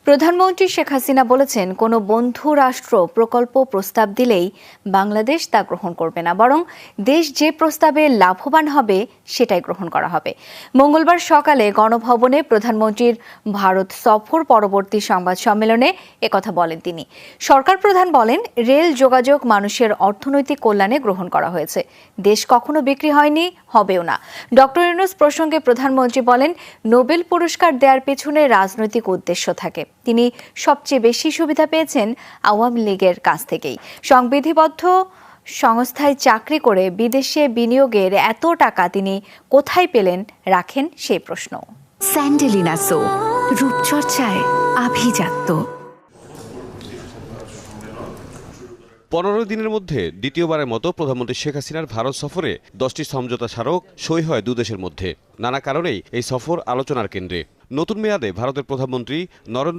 প্রধানমন্ত্রী শেখ হাসিনা বলেছেন, কোনো বন্ধু রাষ্ট্র প্রকল্প প্রস্তাব দিলেই বাংলাদেশ তা গ্রহণ করবে না, বরং দেশ যে প্রস্তাবে লাভবান হবে সেটাই গ্রহণ করা হবে। মঙ্গলবার সকালে গণভবনে প্রধানমন্ত্রীর ভারত সফর পরবর্তী সংবাদ সম্মেলনে একথা বলেন তিনি। সরকার প্রধান বলেন, রেল যোগাযোগ মানুষের অর্থনৈতিক কল্যাণে গ্রহণ করা হয়েছে, দেশ কখনো বিক্রি হয়নি, হবেও না। ডক্টর ইউনূস প্রসঙ্গে প্রধানমন্ত্রী বলেন, নোবেল পুরস্কার দেওয়ার পেছনে রাজনৈতিক উদ্দেশ্য থাকে। তিনি সবচেয়ে বেশি সুবিধা পেয়েছেন আওয়ামী লীগের কাছ থেকেই। সংবিধিবদ্ধ সংস্থায় চাকরি করে বিদেশে বিনিয়োগের এত টাকা তিনি কোথায় পেলেন, রাখেন সেই প্রশ্ন। স্যান্ডেলিনা সো, রূপচর্চায় আভিজাত্য। 15 দিনের মধ্যে দ্বিতীয়বারের মতো প্রধানমন্ত্রী শেখ হাসিনার ভারত সফরে 10টি সমঝোতা স্মারক সই হয় দুদেশের মধ্যে। নানা কারণেই এই সফর আলোচনার কেন্দ্রে। নতুন মেয়াদে ভারতের প্রধানমন্ত্রী নরেন্দ্র